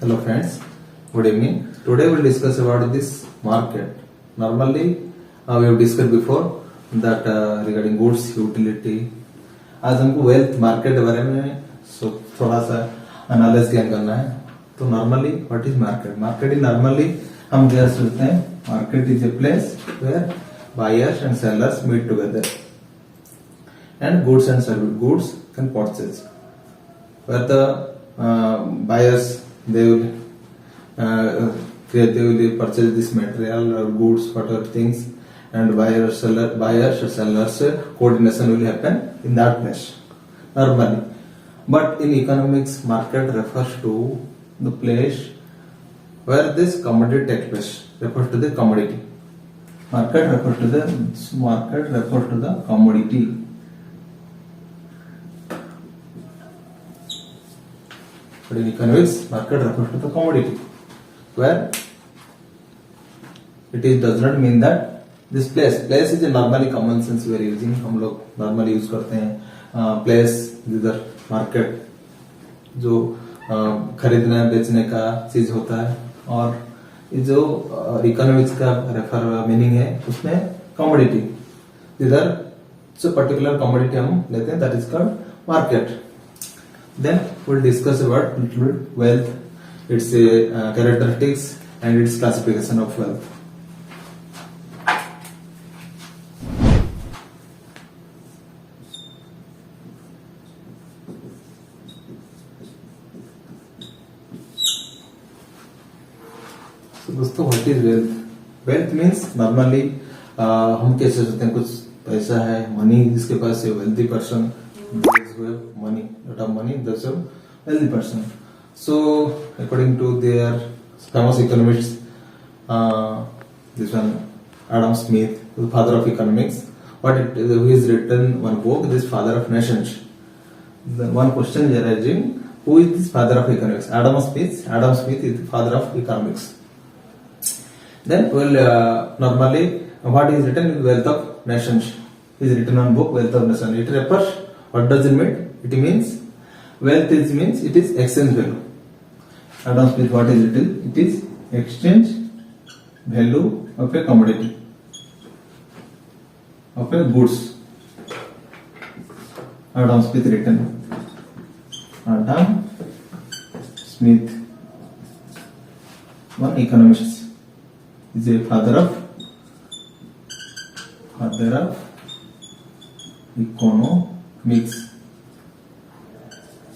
Hello friends, good evening. Today we'll discuss about this market. Normally we have discussed before that regarding goods utility. आज हमको wealth market के बारे में थोड़ा सा एनालिसिस गेन करना है. तो normally what is market? Market is normally हम क्या सोचते हैं, market is a place where buyers and sellers meet together and goods and service, goods and purchase, where the buyers they will purchase this material or goods, whatever things, and buyers or sellers coordination will happen in that place normally. But in economics, market refers to the place where this commodity takes place, refers to the commodity. Market refers to the commodity. But in economics, market refers to the commodity, where does not mean that this place is a normally common sense we are using. हम लोग normally use करते हैं place जिधर market जो खरीदने बेचने का चीज होता है, और ये जो इकोनॉमिक्स का रेफर मीनिंग है उसमें commodity जिधर जो पर्टिकुलर commodity हम लेते हैं that is called market. Then we'll discuss about wealth, its characteristics and its classification of wealth. So दोस्तों, what is wealth? Wealth means normally हम कैसे सोचते हैं, कुछ पैसा है, मनी जिसके पास है, wealthy person. Those who have money, lot of money, that's a wealthy person. So according to their famous economists, this one Adam Smith, the father of economics, who has written one book, this father of nations. The one question is arising: who is this father of economics? Adam Smith is the father of economics. Then normally what is written is wealth of nations. He is written on book wealth of nations. It refers. What does it mean? It means wealth means it is exchange value. Adam Smith, what is it? It is exchange value of a commodity, of a goods. Adam Smith written. Adam Smith, one economist, is a father of economics.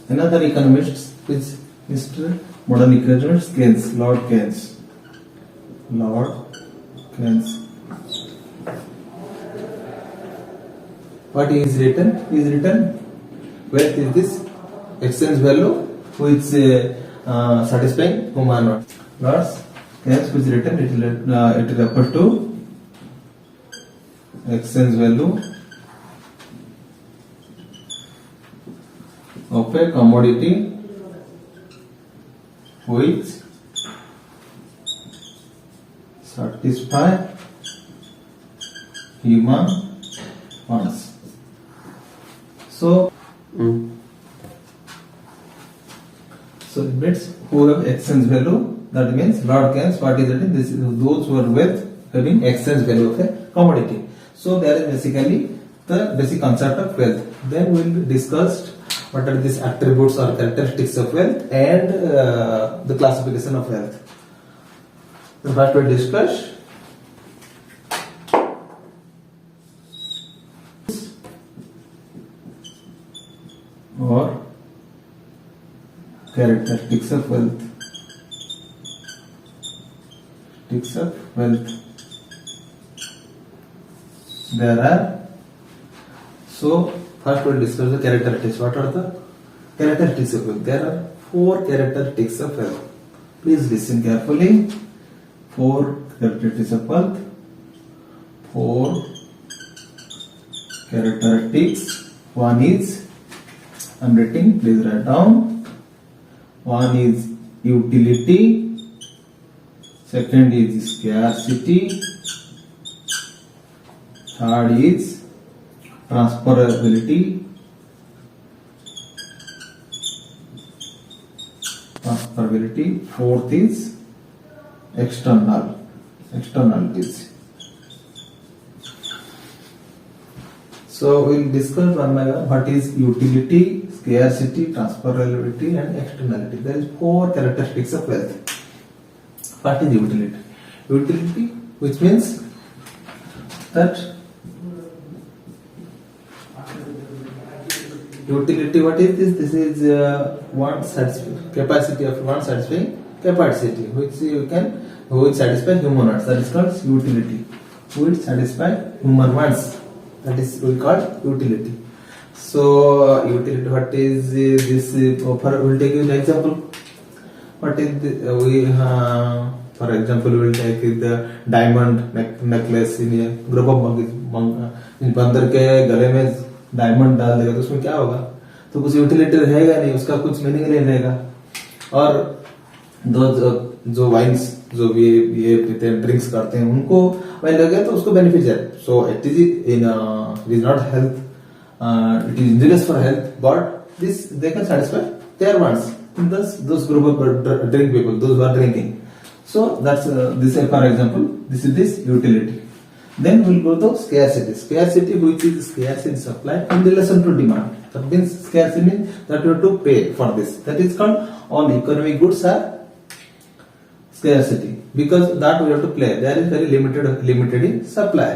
Another economist is Mr. Modern economist Keynes, Lord Keynes. What he is written? He is written wealth is this exchange value which satisfying human wants. Lord Keynes, which is written, it refers to exchange value of a commodity which satisfy human wants. So it means who have exchange value. That means Lord Keynes, what is it? This is those who are wealth having exchange value of a commodity. So there is basically the basic concept of wealth. Then we will discuss what are these attributes or characteristics of wealth and the classification of wealth. So first we will discuss or characteristics of wealth. There are, so first we will discuss the characteristics. What are the characteristics of wealth? There are 4 characteristics of wealth. Please listen carefully. 4 characteristics of wealth. 4 characteristics. One is, I am writing, please write down. One is utility. Second is scarcity. Third is transferability. transferability. Fourth is externalities. So we'll discuss one by one what is utility, scarcity, transferability, and externality. There is four characteristics of wealth. What is utility? Utility, which means that utility, what is this? This is capacity of one satisfying capacity, which satisfy human wants. That is called utility. Which satisfy human wants. That is we call utility. So utility, what is this? We'll take an example. What is for example, we will take the diamond necklace in a group of in बंदर के गले में diamond डाल देगा तो उसमें क्या होगा? तो कुछ यूटिलिटी रहेगा नहीं, उसका कुछ मीनिंग नहीं रहेगा. और जो वाइन्स जो भी ये पीते हैं, ड्रिंक्स करते हैं, उनको वाइन लगे तो उसको बेनिफिट है. So it is not health, it is injurious for health, but this they can satisfy their wants. Those group of drink people, those who are drinking. So that's this for example. This is utility. Then we'll go to scarcity. Scarcity, which is scarcity supply in relation to demand. That means scarcity means that you have to pay for this. That is called all economic goods are scarcity because that we have to play. There is very limited in supply.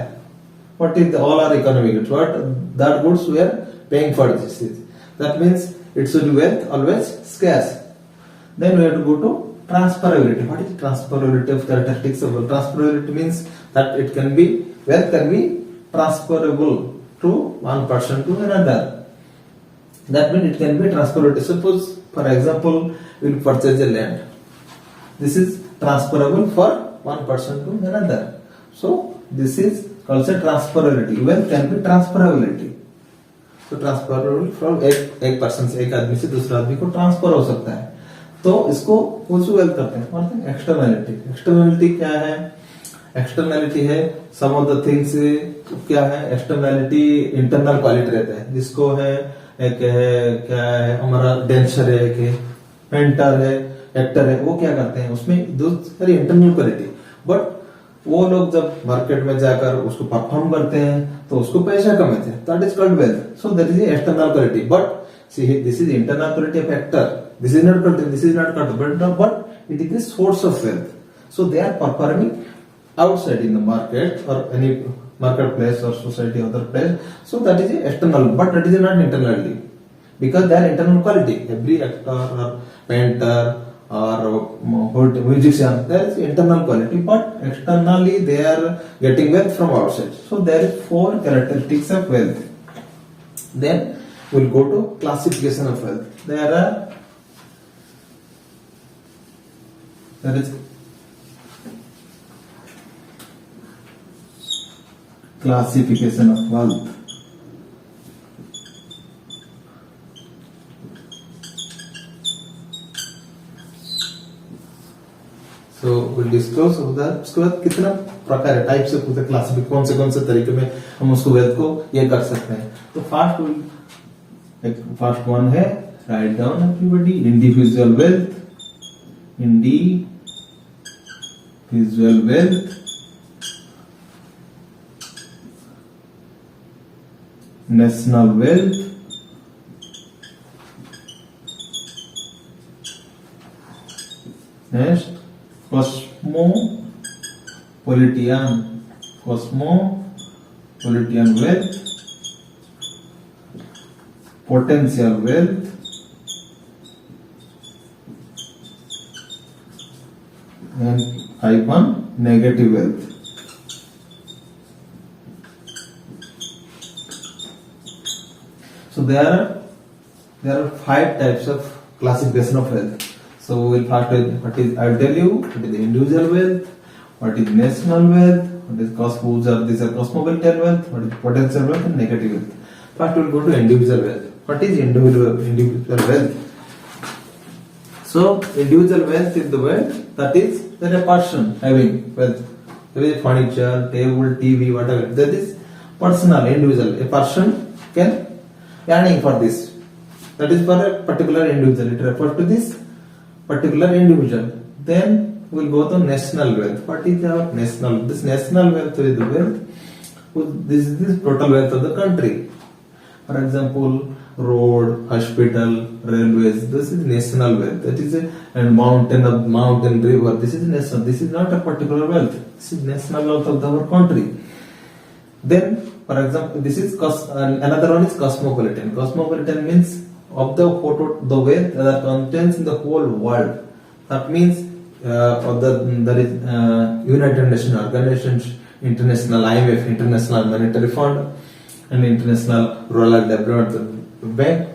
What is all our economic goods? What that goods we are paying for this? That means it should be wealth always scarce. Then we have to go to transferability. What is transferability of characteristics of wealth? Transferability means that wealth can be transferable to one person to another. That means it can be transferability. Suppose, for example, we will purchase a land. This is transferable for one person to another. So this is also transferability. Wealth can be transferability. तो transfer from एक person से, एक आदमी से दूसरे आदमी को transfer हो सकता है. तो इसको वेल्थ करते हैं. एक्सटर्नलिटी. एक्सटर्नलिटी क्या है? एक्सटर्नलिटी है सम ऑफ द थिंग्स. क्या है एक्सटर्नलिटी? इंटरनल क्वालिटी रहता है, जिसको है एक है क्या है हमारा डेंसर है, एक है पेंटर है, एक्टर है. वो क्या करते हैं उसमें दो सारी इंटरनल क्वालिटी. बट वो लोग जब मार्केट में जाकर उसको परफॉर्म करते हैं तो उसको पैसा कमाते हैं. That is called wealth. So that is external quality. But see this is internal quality of actor. This is not quality. This is not quality, but it is the source of wealth. So they are performing outside in the market or any marketplace or society other place. So that is external, but that is not internally because they are internal quality. Every actor or painter or musician, there is internal quality, but externally they are getting wealth from outside. So there is four characteristics of wealth. Then we'll go to classification of wealth. There is classification of wealth. So we'll discuss of that. उसके बाद कितना प्रकार है, types of क्लासिफिक, कौन से तरीके में हम उसको वेल्थ को ये कर सकते हैं. तो फर्स्ट वन है, write down everybody, individual wealth. Individual wealth, national wealth, next cosmopolitan wealth, potential wealth, and hyphen negative wealth. So there are 5 types of classification of wealth. So we'll start with what is, I'll tell you what is the individual wealth, what is national wealth, what is these are cosmopolitan wealth, what is potential wealth and negative wealth. First we'll go to individual wealth. What is individual wealth? So individual wealth is the wealth that is that a person having wealth, maybe furniture, table, TV, whatever. That is personal, individual. A person can earning for this. That is for a particular individual. It refers to this particular individual. Then we'll go to national wealth. What is our national? This national wealth is the wealth. This is the total wealth of the country. For example, road, hospital, railways. This is national wealth. That is and mountain, river. This is national. This is not a particular wealth. This is national wealth of our country. Then, for example, this is another one is cosmopolitan. Cosmopolitan means of the wealth that contains in the whole world. That means there is United Nations organizations, International IMF, International Monetary Fund, and International Rural Development Bank.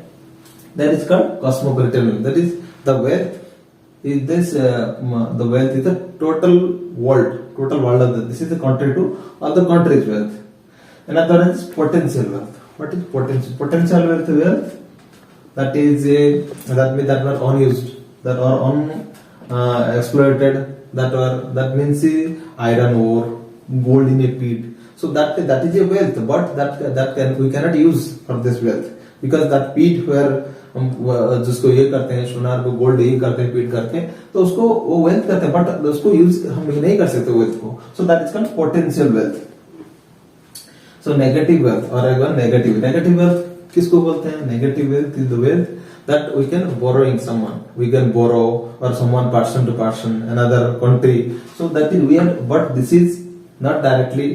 That is called cosmopolitan wealth. That is the wealth. Is this the wealth is the total world of this is the country to other countries' wealth. Another one is potential wealth. What is potential? Potential wealth. That is that means that were unused, that are exploited, that means iron ore, gold in a pit. So that is a wealth, but we cannot use for this wealth because that pit where जिसको ये करते हैं सोनार को gold ये करते हैं पीट करके तो उसको वो वेल्थ करते हैं बट उसको यूज हम नहीं कर सकते वेल्थ को. सो that is called potential wealth. So negative wealth और अगर नेगेटिव वेल्थ किसको बोलते हैं? Negative wealth is the wealth that we can borrowing someone, we can borrow or someone person to person, another country. So that is weird, but this is not directly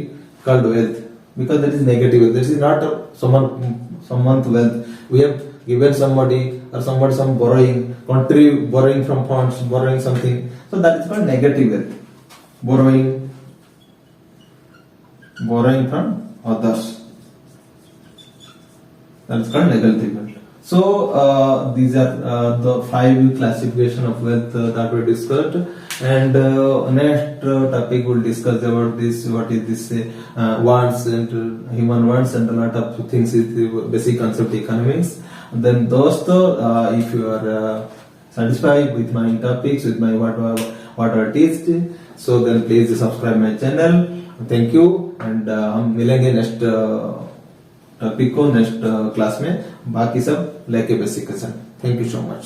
called wealth because that is negative wealth. This is not someone's wealth. We have given somebody or somebody some borrowing, country borrowing from funds, borrowing something. So that is called negative wealth. Borrowing from others. That is called negative wealth. So these are the 5 classification of wealth that we discussed, and next topic we'll discuss about this. What is this wants and human wants and a lot of things is the basic concept of economics. Then if you are satisfied with my topics, with my what I teach, so then please subscribe my channel. Thank you, and हम मिलेंगे next topic को next class में बाकी सब लेके basic question. Thank you so much.